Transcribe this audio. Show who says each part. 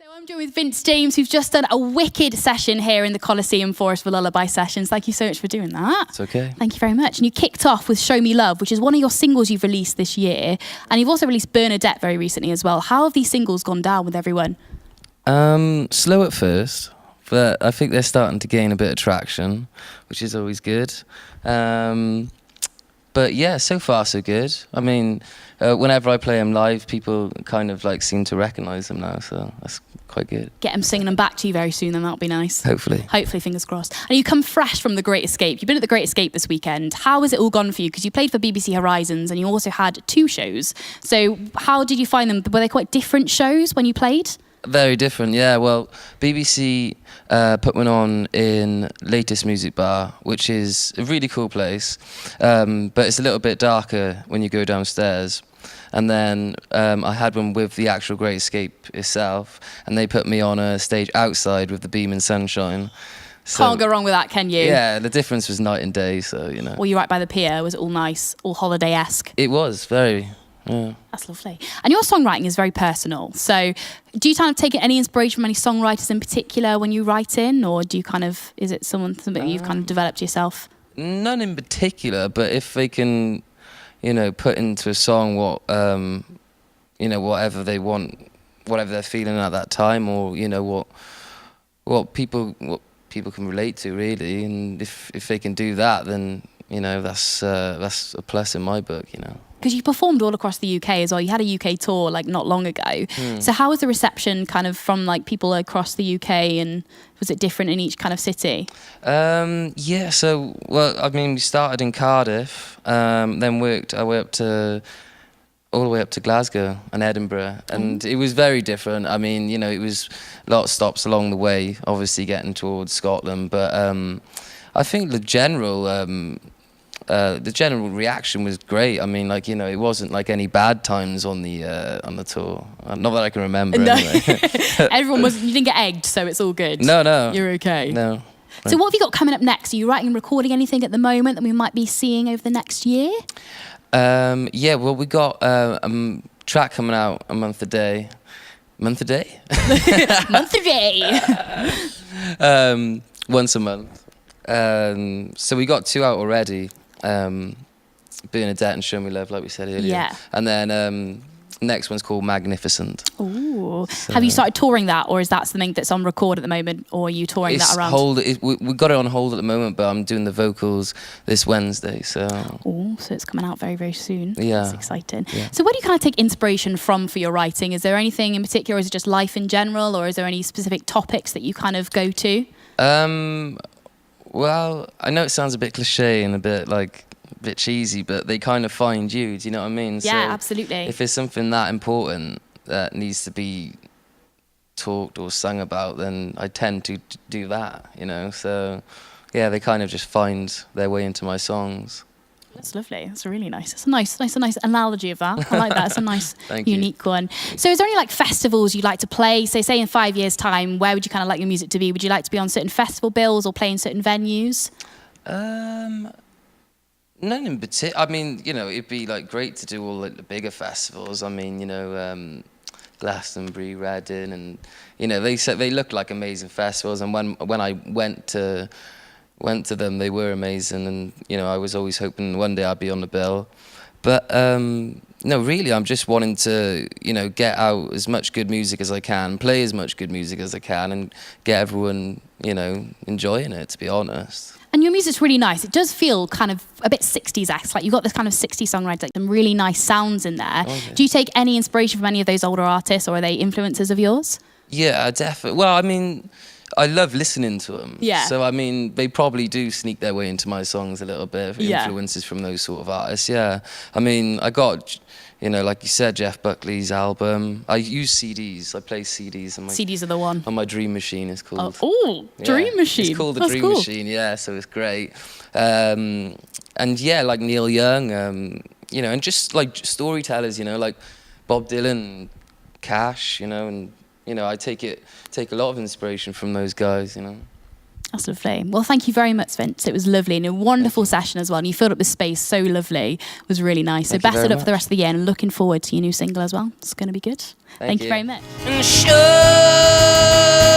Speaker 1: So I'm joined with Vince James, who's just done a wicked session here in the Coliseum for us for Lullaby Sessions. Thank you so much for doing that.
Speaker 2: It's okay.
Speaker 1: Thank you very much. And you kicked off with Show Me Love, which is one of your singles you've released this year. And you've also released Bernadette very recently as well. How have these singles gone down with everyone?
Speaker 2: Slow at first, but I think they're starting to gain a bit of traction, which is always good. But yeah, so far so good. I mean, whenever I play them live, people kind of like seem to recognise them now, so that's quite good.
Speaker 1: Get them singing them back to you very soon, then that'll be nice.
Speaker 2: Hopefully.
Speaker 1: Hopefully, fingers crossed. And you come fresh from The Great Escape. You've been at The Great Escape this weekend. How has it all gone for you? Because you played for BBC Horizons and you also had 2 shows. So how did you find them? Were they quite different shows when you played?
Speaker 2: Very different, yeah. Well, BBC put one on in Latest Music Bar, which is a really cool place, but it's a little bit darker when you go downstairs. And then I had one with the actual Great Escape itself, and they put me on a stage outside with the beam and sunshine. So,
Speaker 1: Can't go wrong with that, can you?
Speaker 2: yeah, the difference was night and day, so, you know.
Speaker 1: Were you right by the pier? Was it all nice, all holiday-esque?
Speaker 2: It was, very, yeah.
Speaker 1: That's lovely. And your songwriting is very personal. So do you kind of take any inspiration from any songwriters in particular when you write in, or do you kind of, is it something you've kind of developed yourself?
Speaker 2: None in particular, but if they can, you know, put into a song what, you know, whatever they want, whatever they're feeling at that time, or, you know, what people can relate to, really. And if they can do that, then, you know, that's a plus in my book, you know.
Speaker 1: Because you performed all across the UK as well. You had a UK tour like not long ago. So how was the reception kind of from like people across the UK, and was it different in each kind of city?
Speaker 2: Yeah, so, well, I mean, we started in Cardiff, then I worked all the way up to Glasgow and Edinburgh, and it was very different. I mean, you know, it was a lot of stops along the way, obviously getting towards Scotland, but I think the general reaction was great. I mean, like, you know, it wasn't like any bad times on the tour. Not that I can remember.
Speaker 1: No.
Speaker 2: Anyway.
Speaker 1: You didn't get egged, so it's all good.
Speaker 2: No.
Speaker 1: You're okay.
Speaker 2: No.
Speaker 1: So what have you got coming up next? Are you writing and recording anything at the moment that we might be seeing over the next year?
Speaker 2: Yeah, well, we got a track coming out a month a day. Month a day?
Speaker 1: Month a day.
Speaker 2: Once a month. So we got 2 out already. Bernadette and Show Me Love, like we said earlier.
Speaker 1: Yeah.
Speaker 2: And then next one's called Magnificent.
Speaker 1: Ooh.
Speaker 2: So,
Speaker 1: have you started touring that, or is that something that's on record at the moment, or are you touring that around?
Speaker 2: We got it on hold at the moment, but I'm doing the vocals this Wednesday, so...
Speaker 1: Oh, so it's coming out very, very soon.
Speaker 2: Yeah.
Speaker 1: That's exciting.
Speaker 2: Yeah.
Speaker 1: So where do you kind of take inspiration from for your writing? Is there anything in particular, or is it just life in general, or is there any specific topics that you kind of go to?
Speaker 2: Well, I know it sounds a bit cliche and a bit cheesy, but they kind of find you, do you know what I mean?
Speaker 1: Yeah,
Speaker 2: so
Speaker 1: absolutely.
Speaker 2: If there's something that important that needs to be talked or sung about, then I tend to do that, you know? So, yeah, they kind of just find their way into my songs.
Speaker 1: That's lovely. That's really nice. It's a nice analogy of that. I like that. It's a nice,
Speaker 2: Thank you.
Speaker 1: unique one. So is there any like festivals you'd like to play? So say in 5 years' time, where would you kind of like your music to be? Would you like to be on certain festival bills or play in certain venues?
Speaker 2: None in particular. I mean, you know, it'd be like great to do all like, the bigger festivals. I mean, you know, Glastonbury, Reading, and you know, they look like amazing festivals. And when I went to them, they were amazing. And you know, I was always hoping one day I'd be on the bill. But no, really, I'm just wanting to, you know, get out as much good music as I can, play as much good music as I can, and get everyone, you know, enjoying it. To be honest.
Speaker 1: And your music's really nice. It does feel kind of a bit 60s-esque. Like you've got this kind of 60s songwriting, like some really nice sounds in there.
Speaker 2: Okay.
Speaker 1: Do you take any inspiration from any of those older artists, or are they influences of yours?
Speaker 2: Yeah, definitely. Well, I mean, I love listening to them.
Speaker 1: Yeah.
Speaker 2: So, I mean, they probably do sneak their way into my songs a little bit,
Speaker 1: Yeah.
Speaker 2: influences from those sort of artists, yeah. I mean, I got, you know, like you said, Jeff Buckley's album. I use CDs. I play CDs. On my,
Speaker 1: CDs are the one.
Speaker 2: on my Dream Machine, it's called.
Speaker 1: Oh, Dream Machine.
Speaker 2: It's called the
Speaker 1: That's
Speaker 2: Dream
Speaker 1: cool.
Speaker 2: Machine, yeah, so it's great. And yeah, like Neil Young, you know, and just like storytellers, you know, like Bob Dylan, Cash, you know, and you know, I take a lot of inspiration from those guys, you know.
Speaker 1: That's lovely. Well, thank you very much, Vince. It was lovely and a wonderful session as well. And you filled up the space so lovely. It was really nice. So best of luck for the rest of the year and looking forward to your new single as well. It's going to be good. Thank you very much.
Speaker 2: And sure